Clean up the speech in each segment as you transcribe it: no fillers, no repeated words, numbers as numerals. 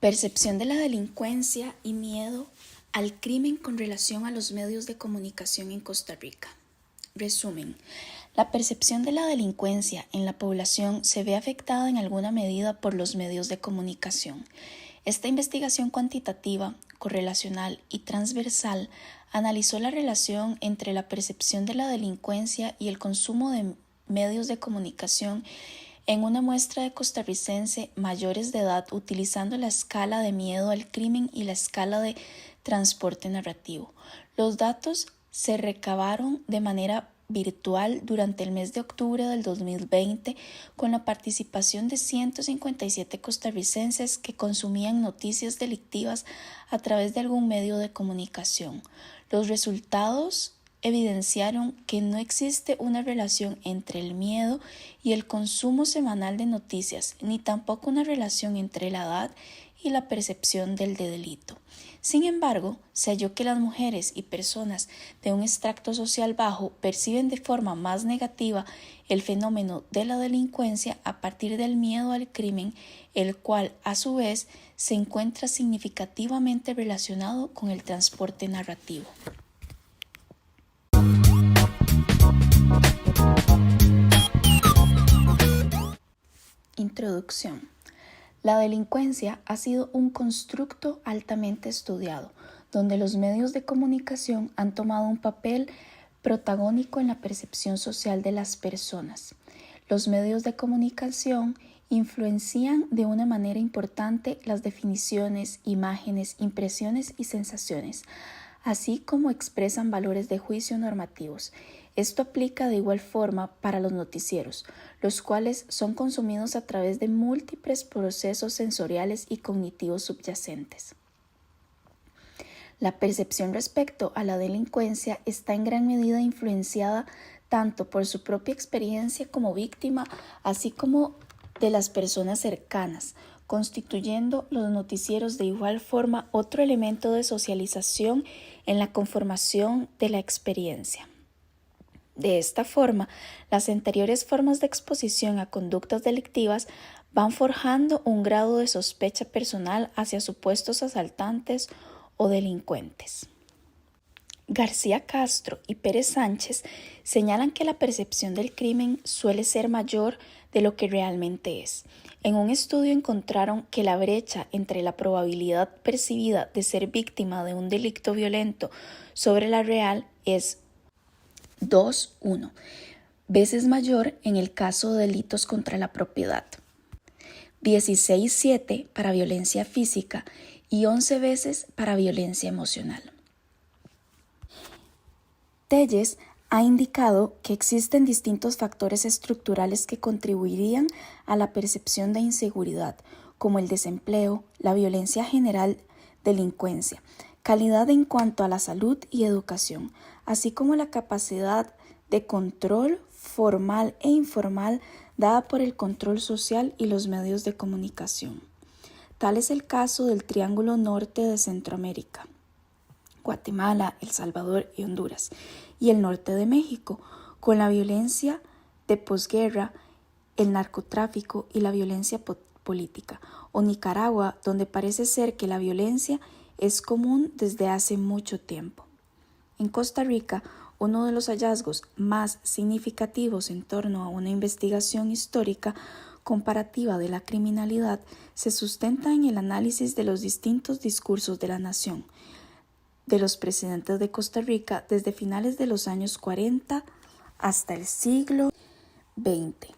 Percepción de la delincuencia y miedo al crimen con relación a los medios de comunicación en Costa Rica. Resumen. La percepción de la delincuencia en la población se ve afectada en alguna medida por los medios de comunicación. Esta investigación cuantitativa, correlacional y transversal analizó la relación entre la percepción de la delincuencia y el consumo de medios de comunicación en una muestra de costarricenses mayores de edad utilizando la escala de miedo al crimen y la escala de transporte narrativo. Los datos se recabaron de manera virtual durante el mes de octubre del 2020 con la participación de 157 costarricenses que consumían noticias delictivas a través de algún medio de comunicación. Los resultados evidenciaron que no existe una relación entre el miedo y el consumo semanal de noticias, ni tampoco una relación entre la edad y la percepción del delito. Sin embargo, se halló que las mujeres y personas de un extracto social bajo perciben de forma más negativa el fenómeno de la delincuencia a partir del miedo al crimen, el cual, a su vez, se encuentra significativamente relacionado con el transporte narrativo. Introducción. La delincuencia ha sido un constructo altamente estudiado, donde los medios de comunicación han tomado un papel protagónico en la percepción social de las personas. Los medios de comunicación influencian de una manera importante las definiciones, imágenes, impresiones y sensaciones, así como expresan valores de juicio normativos. Esto aplica de igual forma para los noticieros, los cuales son consumidos a través de múltiples procesos sensoriales y cognitivos subyacentes. La percepción respecto a la delincuencia está en gran medida influenciada tanto por su propia experiencia como víctima, así como de las personas cercanas, constituyendo los noticieros de igual forma otro elemento de socialización en la conformación de la experiencia. De esta forma, las anteriores formas de exposición a conductas delictivas van forjando un grado de sospecha personal hacia supuestos asaltantes o delincuentes. García Castro y Pérez Sánchez señalan que la percepción del crimen suele ser mayor de lo que realmente es. En un estudio encontraron que la brecha entre la probabilidad percibida de ser víctima de un delito violento sobre la real es 2:1, veces mayor en el caso de delitos contra la propiedad, 16:7 para violencia física y 11 veces para violencia emocional. Telles ha indicado que existen distintos factores estructurales que contribuirían a la percepción de inseguridad, como el desempleo, la violencia general, delincuencia, calidad en cuanto a la salud y educación, así como la capacidad de control formal e informal dada por el control social y los medios de comunicación. Tal es el caso del Triángulo Norte de Centroamérica, Guatemala, El Salvador y Honduras, y el norte de México, con la violencia de posguerra, el narcotráfico y la violencia política, o Nicaragua, donde parece ser que la violencia es común desde hace mucho tiempo. En Costa Rica, uno de los hallazgos más significativos en torno a una investigación histórica comparativa de la criminalidad se sustenta en el análisis de los distintos discursos de la nación, de los presidentes de Costa Rica desde finales de los años 40 hasta el siglo XX.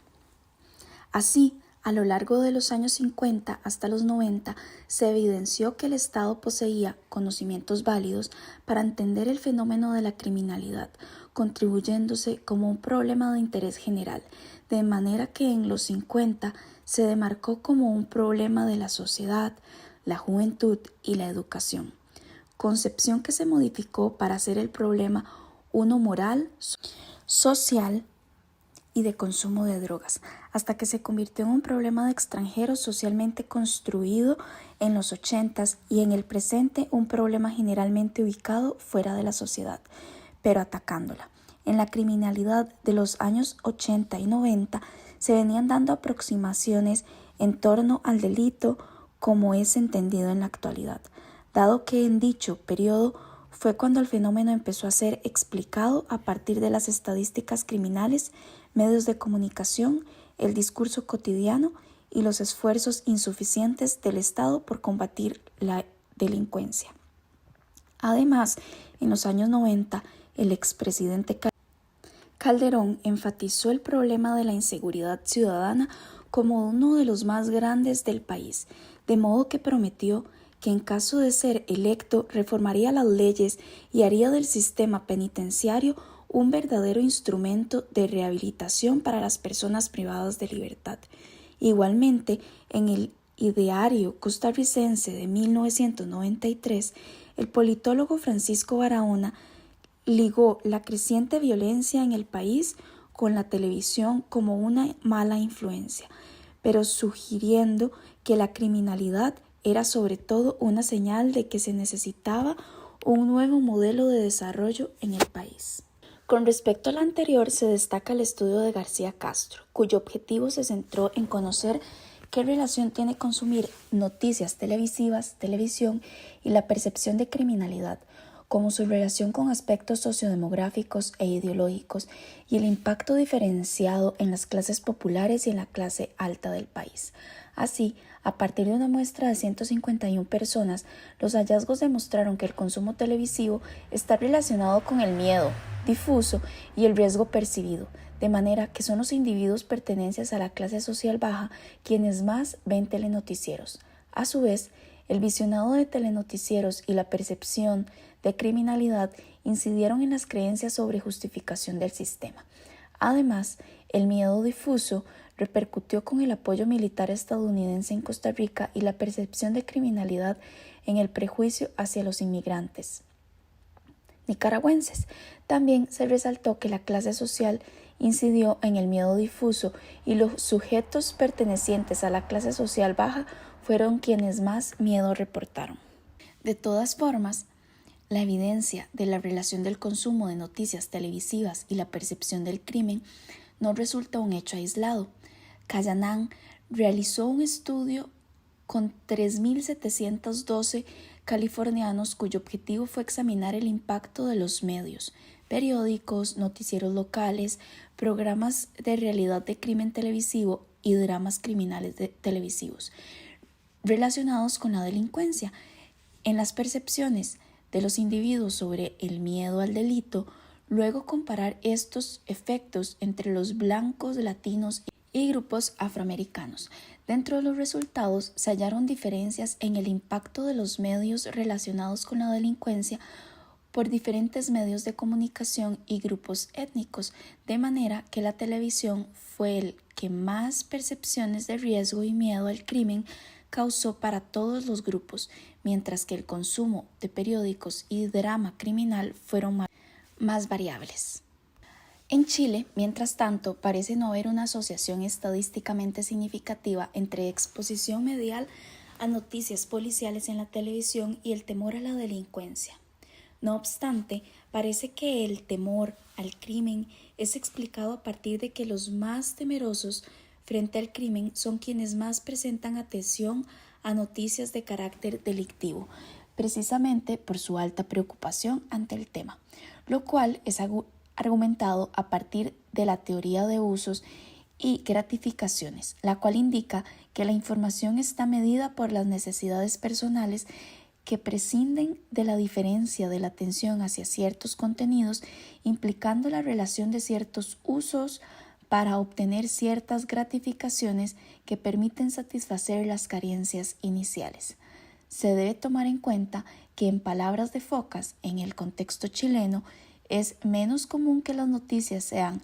Así, a lo largo de los años 50 hasta los 90, se evidenció que el Estado poseía conocimientos válidos para entender el fenómeno de la criminalidad, contribuyéndose como un problema de interés general, de manera que en los 50 se demarcó como un problema de la sociedad, la juventud y la educación, concepción que se modificó para hacer el problema uno moral, social y de consumo de drogas, hasta que se convirtió en un problema de extranjeros socialmente construido en los 80s y en el presente un problema generalmente ubicado fuera de la sociedad, pero atacándola. En la criminalidad de los años 80 y 90 se venían dando aproximaciones en torno al delito como es entendido en la actualidad, dado que en dicho periodo fue cuando el fenómeno empezó a ser explicado a partir de las estadísticas criminales, medios de comunicación, el discurso cotidiano y los esfuerzos insuficientes del Estado por combatir la delincuencia. Además, en los años 90, el expresidente Calderón enfatizó el problema de la inseguridad ciudadana como uno de los más grandes del país, de modo que prometió que en caso de ser electo reformaría las leyes y haría del sistema penitenciario un verdadero instrumento de rehabilitación para las personas privadas de libertad. Igualmente, en el Ideario Costarricense de 1993, el politólogo Francisco Barahona ligó la creciente violencia en el país con la televisión como una mala influencia, pero sugiriendo que la criminalidad era sobre todo una señal de que se necesitaba un nuevo modelo de desarrollo en el país. Con respecto a lo anterior, se destaca el estudio de García Castro, cuyo objetivo se centró en conocer qué relación tiene consumir noticias televisivas, televisión y la percepción de criminalidad, como su relación con aspectos sociodemográficos e ideológicos y el impacto diferenciado en las clases populares y en la clase alta del país. Así, a partir de una muestra de 151 personas, los hallazgos demostraron que el consumo televisivo está relacionado con el miedo difuso y el riesgo percibido, de manera que son los individuos pertenecientes a la clase social baja quienes más ven telenoticieros. A su vez, el visionado de telenoticieros y la percepción de criminalidad incidieron en las creencias sobre justificación del sistema. Además, el miedo difuso repercutió con el apoyo militar estadounidense en Costa Rica y la percepción de criminalidad en el prejuicio hacia los inmigrantes nicaragüenses. También se resaltó que la clase social incidió en el miedo difuso y los sujetos pertenecientes a la clase social baja fueron quienes más miedo reportaron. De todas formas, la evidencia de la relación del consumo de noticias televisivas y la percepción del crimen no resulta un hecho aislado. Callanan realizó un estudio con 3.712 californianos cuyo objetivo fue examinar el impacto de los medios, periódicos, noticieros locales, programas de realidad de crimen televisivo y dramas criminales televisivos relacionados con la delincuencia en las percepciones de los individuos sobre el miedo al delito, luego comparar estos efectos entre los blancos, latinos y grupos afroamericanos. Dentro de los resultados se hallaron diferencias en el impacto de los medios relacionados con la delincuencia por diferentes medios de comunicación y grupos étnicos, de manera que la televisión fue el que más percepciones de riesgo y miedo al crimen causó para todos los grupos, mientras que el consumo de periódicos y drama criminal fueron más variables. En Chile, mientras tanto, parece no haber una asociación estadísticamente significativa entre exposición medial a noticias policiales en la televisión y el temor a la delincuencia. No obstante, parece que el temor al crimen es explicado a partir de que los más temerosos frente al crimen son quienes más presentan atención a noticias de carácter delictivo, precisamente por su alta preocupación ante el tema, lo cual es argumentado a partir de la teoría de usos y gratificaciones, la cual indica que la información está medida por las necesidades personales que prescinden de la diferencia de la atención hacia ciertos contenidos, implicando la relación de ciertos usos para obtener ciertas gratificaciones que permiten satisfacer las carencias iniciales. Se debe tomar en cuenta que, en palabras de Focas, en el contexto chileno, es menos común que las noticias sean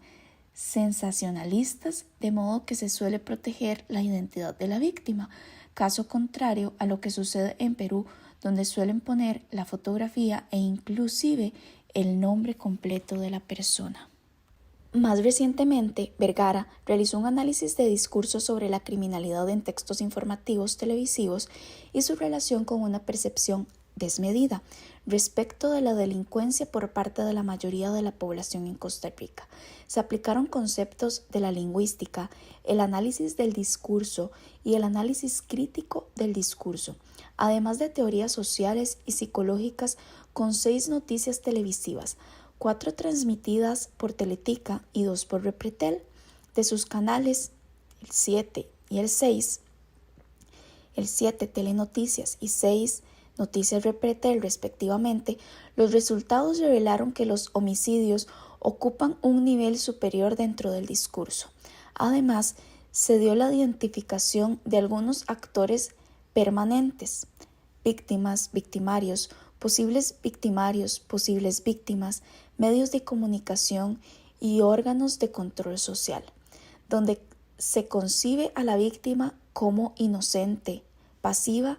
sensacionalistas, de modo que se suele proteger la identidad de la víctima, caso contrario a lo que sucede en Perú, donde suelen poner la fotografía e inclusive el nombre completo de la persona. Más recientemente, Vergara realizó un análisis de discursos sobre la criminalidad en textos informativos televisivos y su relación con una percepción desmedida respecto de la delincuencia por parte de la mayoría de la población en Costa Rica. Se aplicaron conceptos de la lingüística, el análisis del discurso y el análisis crítico del discurso, además de teorías sociales y psicológicas con 6 noticias televisivas, 4 transmitidas por Teletica y 2 por Repretel, de sus canales el 7 y el 6, el 7 Telenoticias y 6 Noticias Repretel respectivamente. Los resultados revelaron que los homicidios ocupan un nivel superior dentro del discurso. Además, se dio la identificación de algunos actores permanentes, víctimas, victimarios, posibles víctimas, medios de comunicación y órganos de control social, donde se concibe a la víctima como inocente, pasiva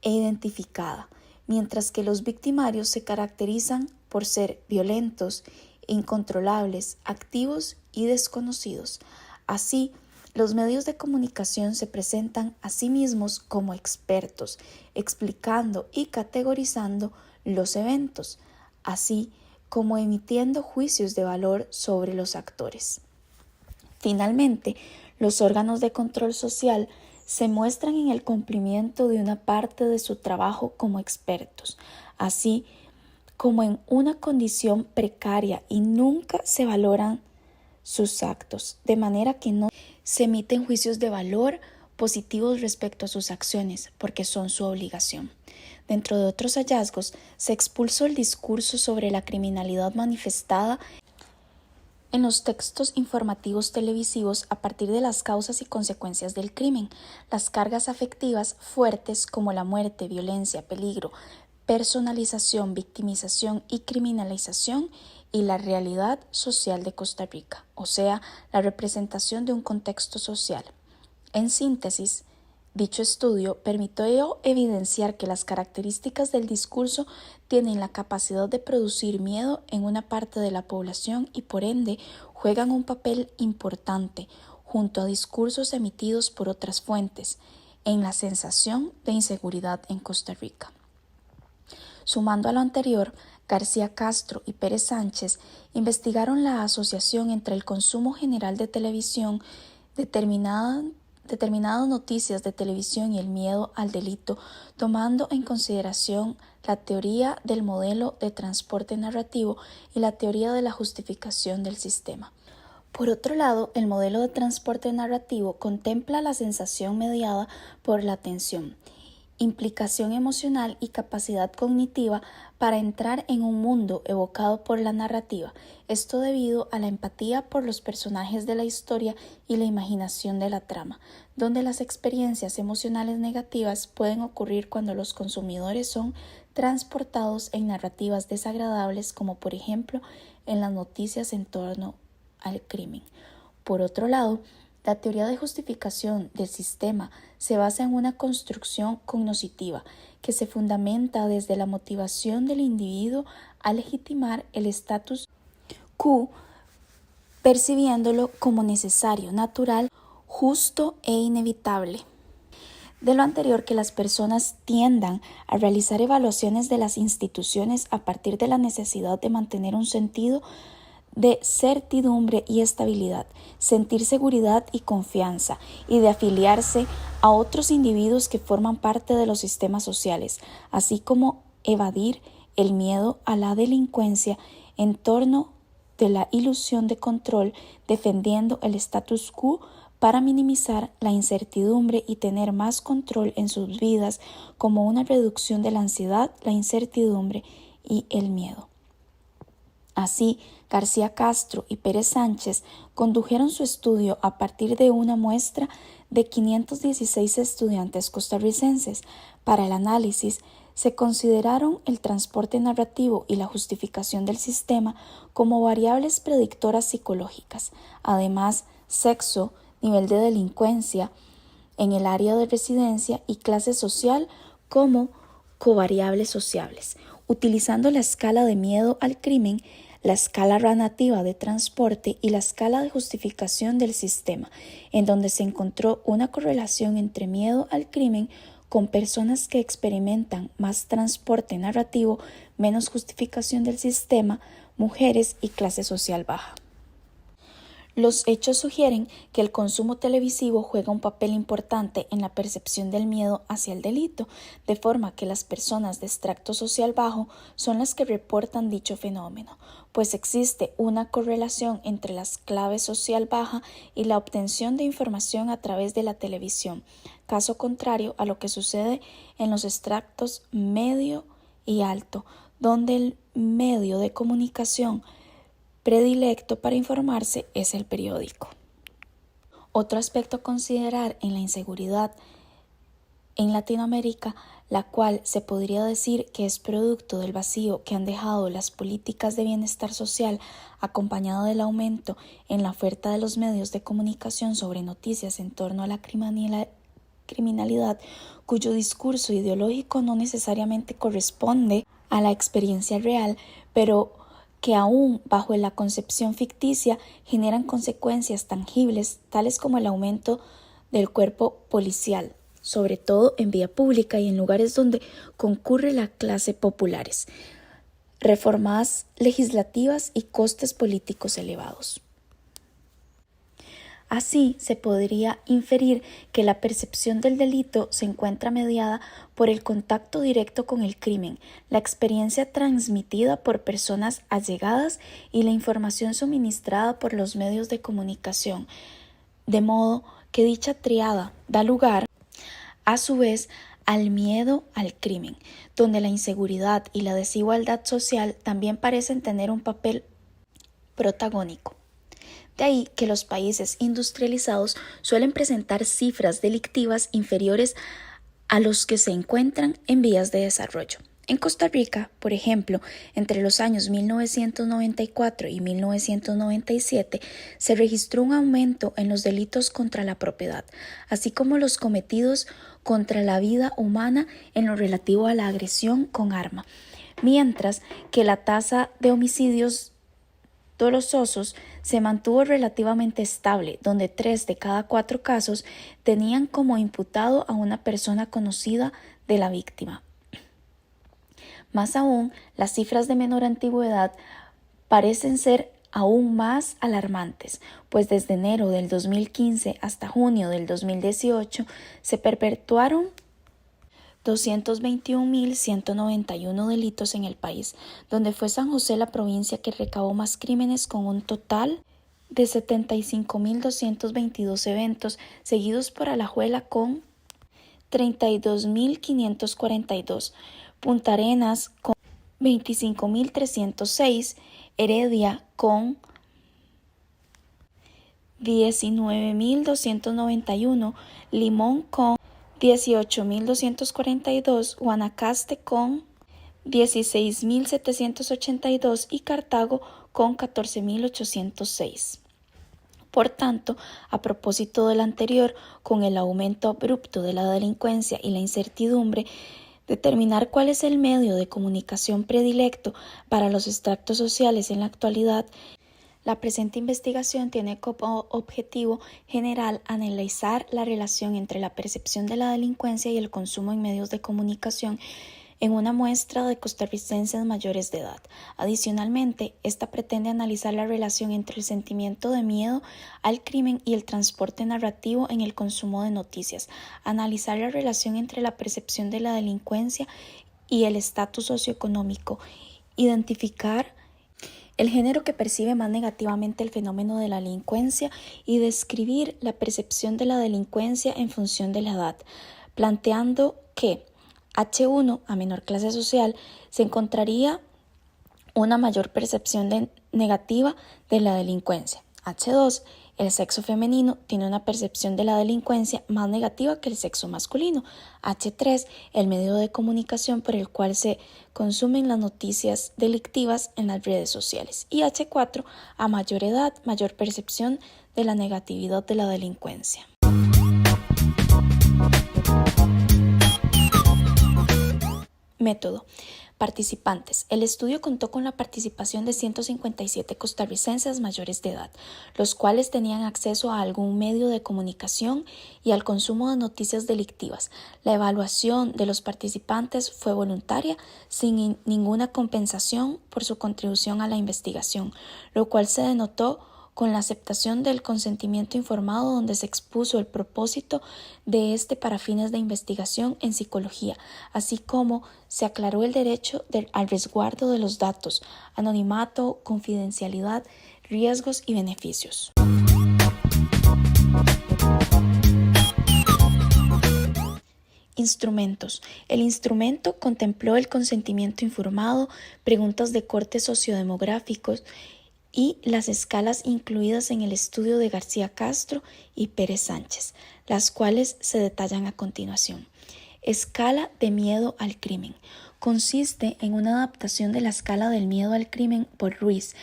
e identificada, mientras que los victimarios se caracterizan por ser violentos, incontrolables, activos y desconocidos. Así, los medios de comunicación se presentan a sí mismos como expertos, explicando y categorizando los eventos, así como emitiendo juicios de valor sobre los actores. Finalmente, los órganos de control social se muestran en el cumplimiento de una parte de su trabajo como expertos, así como en una condición precaria, y nunca se valoran sus actos, de manera que no se emiten juicios de valor positivos respecto a sus acciones, porque son su obligación. Dentro de otros hallazgos, se expulsó el discurso sobre la criminalidad manifestada en los textos informativos televisivos a partir de las causas y consecuencias del crimen, las cargas afectivas fuertes como la muerte, violencia, peligro, personalización, victimización y criminalización, y la realidad social de Costa Rica, o sea, la representación de un contexto social. En síntesis, dicho estudio permitió evidenciar que las características del discurso tienen la capacidad de producir miedo en una parte de la población y por ende juegan un papel importante, junto a discursos emitidos por otras fuentes, en la sensación de inseguridad en Costa Rica. Sumando a lo anterior, García Castro y Pérez Sánchez investigaron la asociación entre el consumo general de televisión, determinadas noticias de televisión y el miedo al delito, tomando en consideración la teoría del modelo de transporte narrativo y la teoría de la justificación del sistema. Por otro lado, el modelo de transporte narrativo contempla la sensación mediada por la atención, implicación emocional y capacidad cognitiva para entrar en un mundo evocado por la narrativa, esto debido a la empatía por los personajes de la historia y la imaginación de la trama, donde las experiencias emocionales negativas pueden ocurrir cuando los consumidores son transportados en narrativas desagradables, como por ejemplo en las noticias en torno al crimen. Por otro lado, la teoría de justificación del sistema se basa en una construcción cognoscitiva que se fundamenta desde la motivación del individuo a legitimar el status quo, percibiéndolo como necesario, natural, justo e inevitable. De lo anterior, que las personas tiendan a realizar evaluaciones de las instituciones a partir de la necesidad de mantener un sentido de certidumbre y estabilidad, sentir seguridad y confianza, y de afiliarse a otros individuos que forman parte de los sistemas sociales, así como evadir el miedo a la delincuencia en torno de la ilusión de control, defendiendo el status quo para minimizar la incertidumbre y tener más control en sus vidas, como una reducción de la ansiedad, la incertidumbre y el miedo. Así, García Castro y Pérez Sánchez condujeron su estudio a partir de una muestra de 516 estudiantes costarricenses. Para el análisis, se consideraron el transporte narrativo y la justificación del sistema como variables predictoras psicológicas. Además, sexo, nivel de delincuencia en el área de residencia y clase social como covariables sociables, utilizando la escala de miedo al crimen, la escala narrativa de transporte y la escala de justificación del sistema, en donde se encontró una correlación entre miedo al crimen con personas que experimentan más transporte narrativo, menos justificación del sistema, mujeres y clase social baja. Los hechos sugieren que el consumo televisivo juega un papel importante en la percepción del miedo hacia el delito, de forma que las personas de extracto social bajo son las que reportan dicho fenómeno, pues existe una correlación entre las claves social baja y la obtención de información a través de la televisión, caso contrario a lo que sucede en los extractos medio y alto, donde el medio de comunicación predilecto para informarse es el periódico. Otro aspecto a considerar en la inseguridad en Latinoamérica, la cual se podría decir que es producto del vacío que han dejado las políticas de bienestar social, acompañado del aumento en la oferta de los medios de comunicación sobre noticias en torno a la criminalidad, cuyo discurso ideológico no necesariamente corresponde a la experiencia real, pero que aún bajo la concepción ficticia generan consecuencias tangibles, tales como el aumento del cuerpo policial, sobre todo en vía pública y en lugares donde concurre la clase populares, reformas legislativas y costes políticos elevados. Así, se podría inferir que la percepción del delito se encuentra mediada por el contacto directo con el crimen, la experiencia transmitida por personas allegadas y la información suministrada por los medios de comunicación, de modo que dicha triada da lugar, a su vez, al miedo al crimen, donde la inseguridad y la desigualdad social también parecen tener un papel protagónico. De ahí que los países industrializados suelen presentar cifras delictivas inferiores a los que se encuentran en vías de desarrollo. En Costa Rica, por ejemplo, entre los años 1994 y 1997 se registró un aumento en los delitos contra la propiedad, así como los cometidos contra la vida humana en lo relativo a la agresión con arma, mientras que la tasa de homicidios dolosos se mantuvo relativamente estable, donde 3 de cada 4 casos tenían como imputado a una persona conocida de la víctima. Más aún, las cifras de menor antigüedad parecen ser aún más alarmantes, pues desde enero del 2015 hasta junio del 2018 se perpetuaron 221.191 delitos en el país, donde fue San José la provincia que recabó más crímenes con un total de 75.222 eventos, seguidos por Alajuela con 32.542, Punta Arenas con 25.306, Heredia con 19.291, Limón con 18.242, Guanacaste con 16.782 y Cartago con 14.806. Por tanto, a propósito del anterior, con el aumento abrupto de la delincuencia y la incertidumbre, determinar cuál es el medio de comunicación predilecto para los estratos sociales en la actualidad, la presente investigación tiene como objetivo general analizar la relación entre la percepción de la delincuencia y el consumo en medios de comunicación en una muestra de costarricenses mayores de edad. Adicionalmente, esta pretende analizar la relación entre el sentimiento de miedo al crimen y el transporte narrativo en el consumo de noticias, analizar la relación entre la percepción de la delincuencia y el estatus socioeconómico, identificar el género que percibe más negativamente el fenómeno de la delincuencia y describir la percepción de la delincuencia en función de la edad, planteando que H1, a menor clase social, se encontraría una mayor percepción negativa de la delincuencia. H2, el sexo femenino tiene una percepción de la delincuencia más negativa que el sexo masculino. H3, el medio de comunicación por el cual se consumen las noticias delictivas en las redes sociales. Y H4, a mayor edad, mayor percepción de la negatividad de la delincuencia. Método. Participantes. El estudio contó con la participación de 157 costarricenses mayores de edad, los cuales tenían acceso a algún medio de comunicación y al consumo de noticias delictivas. La evaluación de los participantes fue voluntaria, sin ninguna compensación por su contribución a la investigación, lo cual se denotó con la aceptación del consentimiento informado, donde se expuso el propósito de para fines de investigación en psicología, así como se aclaró el derecho al resguardo de los datos, anonimato, confidencialidad, riesgos y beneficios. Instrumentos. El instrumento contempló el consentimiento informado, preguntas de corte sociodemográficos y las escalas incluidas en el estudio de García Castro y Pérez Sánchez, las cuales se detallan a continuación. Escala de miedo al crimen. Consiste en una adaptación de la escala del miedo al crimen por Ruiz.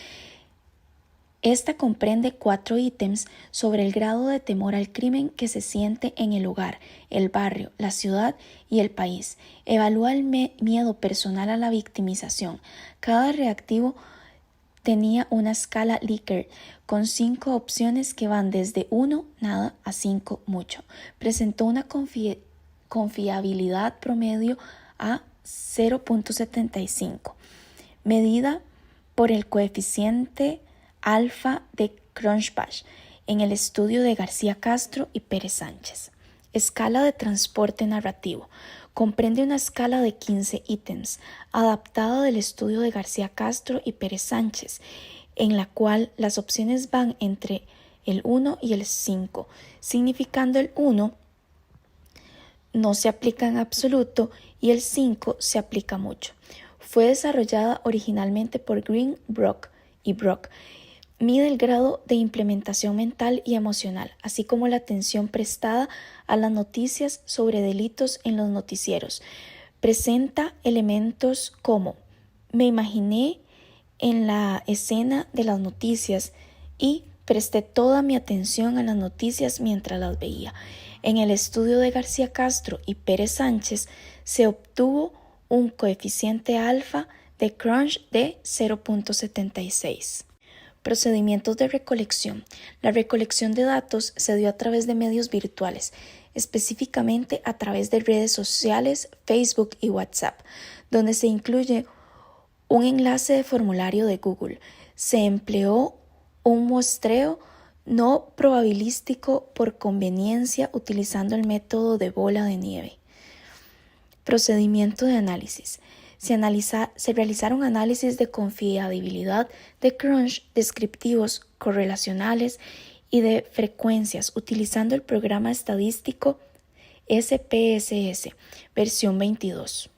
Esta comprende 4 ítems sobre el grado de temor al crimen que se siente en el hogar, el barrio, la ciudad y el país. Evalúa el miedo personal a la victimización. Cada reactivo tenía una escala Likert con 5 opciones que van desde 1, nada, a 5, mucho. Presentó una confiabilidad promedio a 0.75, medida por el coeficiente alfa de Cronbach en el estudio de García Castro y Pérez Sánchez. Escala de transporte narrativo. Comprende una escala de 15 ítems, adaptada del estudio de García Castro y Pérez Sánchez, en la cual las opciones van entre el 1 y el 5, significando el 1 no se aplica en absoluto y el 5 se aplica mucho. Fue desarrollada originalmente por Green, Brock y Brock. Mide el grado de implementación mental y emocional, así como la atención prestada a las noticias sobre delitos en los noticieros. Presenta elementos como: me imaginé en la escena de las noticias y presté toda mi atención a las noticias mientras las veía. En el estudio de García Castro y Pérez Sánchez se obtuvo un coeficiente alfa de Crunch de 0.76. Procedimientos de recolección. La recolección de datos se dio a través de medios virtuales, específicamente a través de redes sociales, Facebook y WhatsApp, donde se incluye un enlace de formulario de Google. Se empleó un muestreo no probabilístico por conveniencia utilizando el método de bola de nieve. Procedimiento de análisis. Se realizaron análisis de confiabilidad de Crunch, descriptivos, correlacionales y de frecuencias utilizando el programa estadístico SPSS, versión 22.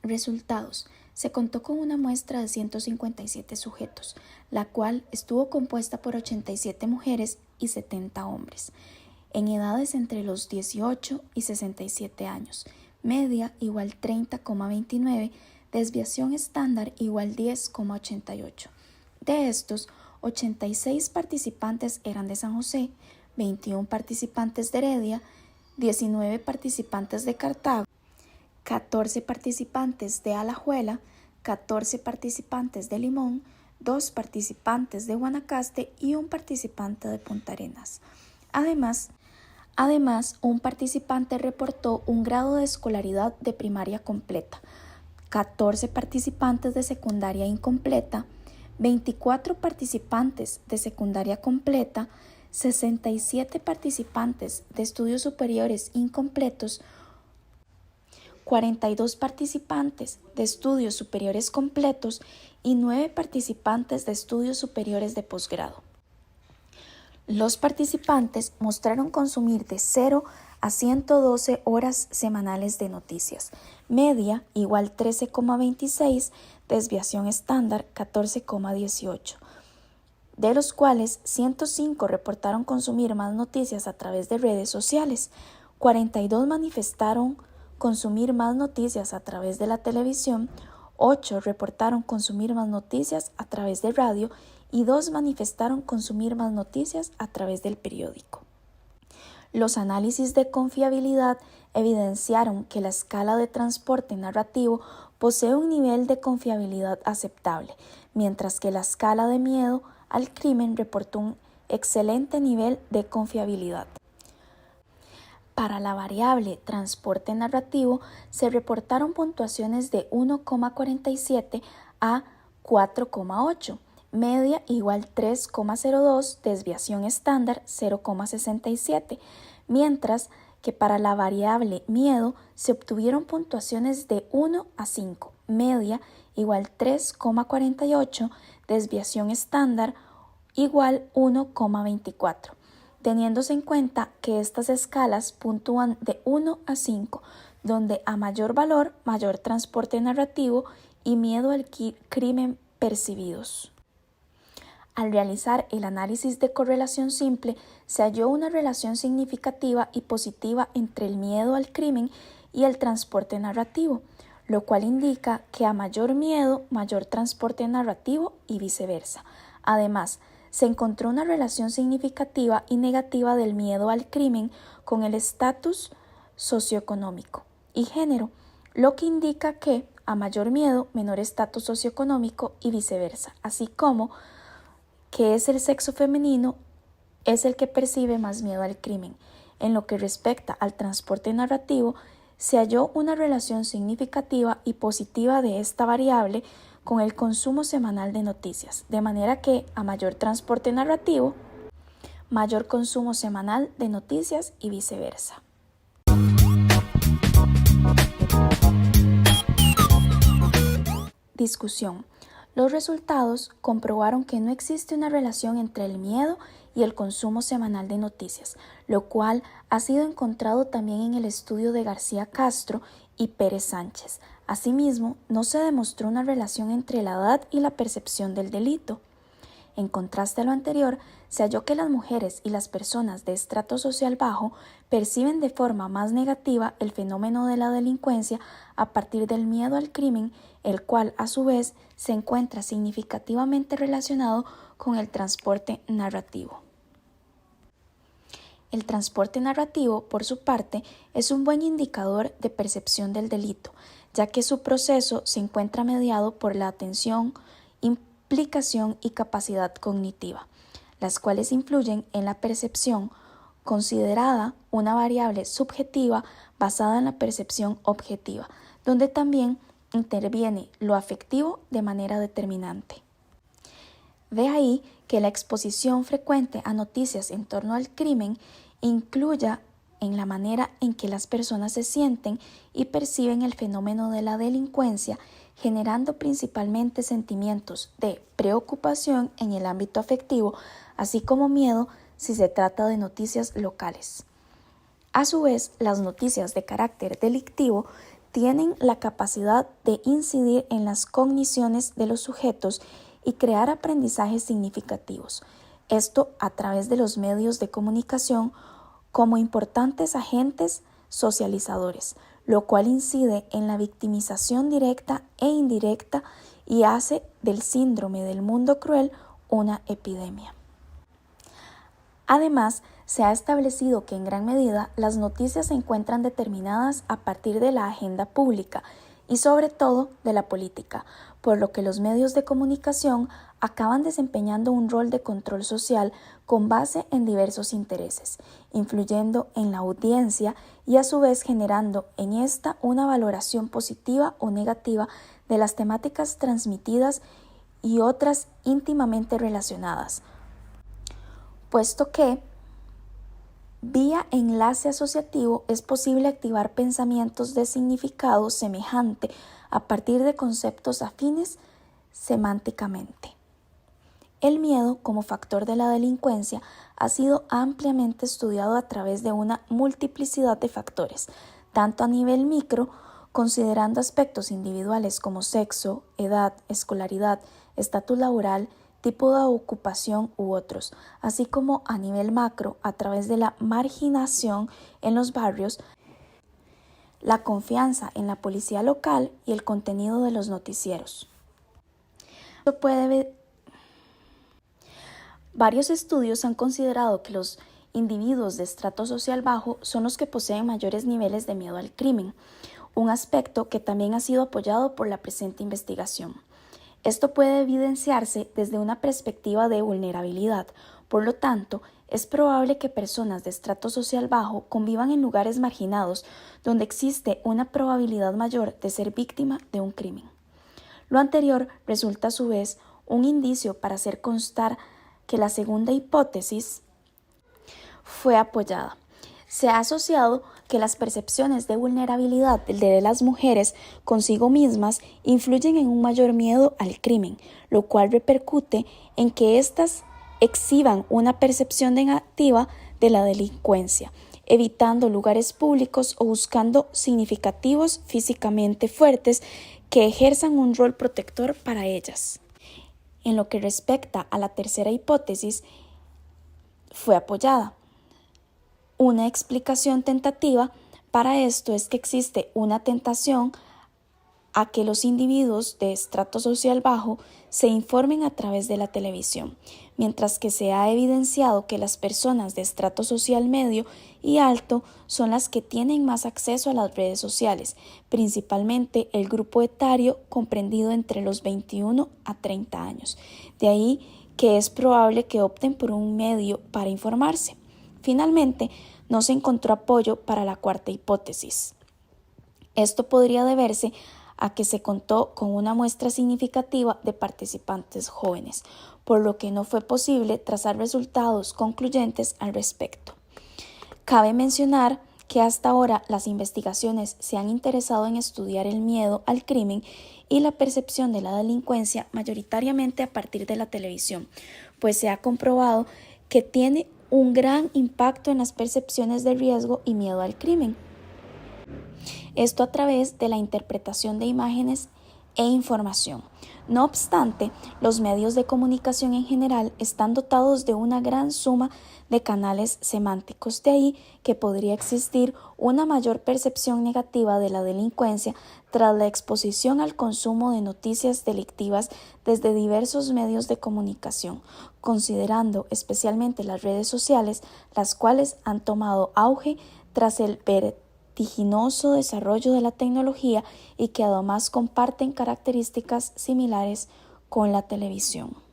Resultados. Se contó con una muestra de 157 sujetos, la cual estuvo compuesta por 87 mujeres y 70 hombres, en edades entre los 18 y 67 años, media igual 30,29, desviación estándar igual 10,88. De estos, 86 participantes eran de San José, 21 participantes de Heredia, 19 participantes de Cartago, 14 participantes de Alajuela, 14 participantes de Limón, 2 participantes de Guanacaste y un participante de Punta Arenas. Además, un participante reportó un grado de escolaridad de primaria completa, 14 participantes de secundaria incompleta, 24 participantes de secundaria completa, 67 participantes de estudios superiores incompletos, 42 participantes de estudios superiores completos y 9 participantes de estudios superiores de posgrado. Los participantes mostraron consumir de 0 a 112 horas semanales de noticias, media igual 13,26, desviación estándar 14,18, de los cuales 105 reportaron consumir más noticias a través de redes sociales, 42 manifestaron consumir más noticias a través de la televisión, 8 reportaron consumir más noticias a través de radio y 2 manifestaron consumir más noticias a través del periódico. Los análisis de confiabilidad evidenciaron que la escala de transporte narrativo posee un nivel de confiabilidad aceptable, mientras que la escala de miedo al crimen reportó un excelente nivel de confiabilidad. Para la variable transporte narrativo se reportaron puntuaciones de 1,47 a 4,8, media igual 3,02, desviación estándar 0,67, mientras que para la variable miedo se obtuvieron puntuaciones de 1 a 5, media igual 3,48, desviación estándar igual 1,24. Teniéndose en cuenta que estas escalas puntúan de 1 a 5, donde a mayor valor, mayor transporte narrativo y miedo al crimen percibidos. Al realizar el análisis de correlación simple, se halló una relación significativa y positiva entre el miedo al crimen y el transporte narrativo, lo cual indica que a mayor miedo, mayor transporte narrativo y viceversa. Además, se encontró una relación significativa y negativa del miedo al crimen con el estatus socioeconómico y género, lo que indica que a mayor miedo, menor estatus socioeconómico y viceversa, así como que es el sexo femenino es el que percibe más miedo al crimen. En lo que respecta al transporte narrativo, se halló una relación significativa y positiva de esta variable con el consumo semanal de noticias, de manera que a mayor transporte narrativo, mayor consumo semanal de noticias y viceversa. Discusión. Los resultados comprobaron que no existe una relación entre el miedo y el consumo semanal de noticias, lo cual ha sido encontrado también en el estudio de García Castro y Pérez Sánchez. Asimismo, no se demostró una relación entre la edad y la percepción del delito. En contraste a lo anterior, se halló que las mujeres y las personas de estrato social bajo perciben de forma más negativa el fenómeno de la delincuencia a partir del miedo al crimen, el cual a su vez se encuentra significativamente relacionado con el transporte narrativo. El transporte narrativo, por su parte, es un buen indicador de percepción del delito, ya que su proceso se encuentra mediado por la atención, implicación y capacidad cognitiva, las cuales influyen en la percepción, considerada una variable subjetiva basada en la percepción objetiva, donde también interviene lo afectivo de manera determinante. De ahí que la exposición frecuente a noticias en torno al crimen incluya en la manera en que las personas se sienten y perciben el fenómeno de la delincuencia, generando principalmente sentimientos de preocupación en el ámbito afectivo, así como miedo si se trata de noticias locales. A su vez, las noticias de carácter delictivo tienen la capacidad de incidir en las cogniciones de los sujetos y crear aprendizajes significativos, esto a través de los medios de comunicación como importantes agentes socializadores, lo cual incide en la victimización directa e indirecta y hace del síndrome del mundo cruel una epidemia. Además, se ha establecido que en gran medida las noticias se encuentran determinadas a partir de la agenda pública y sobre todo de la política, por lo que los medios de comunicación acaban desempeñando un rol de control social con base en diversos intereses, influyendo en la audiencia y a su vez generando en esta una valoración positiva o negativa de las temáticas transmitidas y otras íntimamente relacionadas, puesto que vía enlace asociativo es posible activar pensamientos de significado semejante a partir de conceptos afines semánticamente. El miedo como factor de la delincuencia ha sido ampliamente estudiado a través de una multiplicidad de factores, tanto a nivel micro, considerando aspectos individuales como sexo, edad, escolaridad, estatus laboral, tipo de ocupación u otros, así como a nivel macro a través de la marginación en los barrios, la confianza en la policía local y el contenido de los noticieros. Varios estudios han considerado que los individuos de estrato social bajo son los que poseen mayores niveles de miedo al crimen, un aspecto que también ha sido apoyado por la presente investigación. Esto puede evidenciarse desde una perspectiva de vulnerabilidad. Por lo tanto, es probable que personas de estrato social bajo convivan en lugares marginados donde existe una probabilidad mayor de ser víctima de un crimen. Lo anterior resulta a su vez un indicio para hacer constar que la segunda hipótesis fue apoyada. Se ha asociado que las percepciones de vulnerabilidad de las mujeres consigo mismas influyen en un mayor miedo al crimen, lo cual repercute en que éstas exhiban una percepción negativa de la delincuencia, evitando lugares públicos o buscando significativos físicamente fuertes que ejerzan un rol protector para ellas. En lo que respecta a la tercera hipótesis, fue apoyada. Una explicación tentativa para esto es que existe una tentación a que los individuos de estrato social bajo se informen a través de la televisión, mientras que se ha evidenciado que las personas de estrato social medio y alto son las que tienen más acceso a las redes sociales, principalmente el grupo etario comprendido entre los 21 a 30 años. De ahí que es probable que opten por un medio para informarse. Finalmente, no se encontró apoyo para la cuarta hipótesis. Esto podría deberse a que se contó con una muestra significativa de participantes jóvenes, por lo que no fue posible trazar resultados concluyentes al respecto. Cabe mencionar que hasta ahora las investigaciones se han interesado en estudiar el miedo al crimen y la percepción de la delincuencia mayoritariamente a partir de la televisión, pues se ha comprobado que tiene un gran impacto en las percepciones de riesgo y miedo al crimen. Esto a través de la interpretación de imágenes e información. No obstante, los medios de comunicación en general están dotados de una gran suma de canales semánticos, de ahí que podría existir una mayor percepción negativa de la delincuencia tras la exposición al consumo de noticias delictivas desde diversos medios de comunicación, considerando especialmente las redes sociales, las cuales han tomado auge tras el vertiginoso desarrollo de la tecnología y que además comparten características similares con la televisión.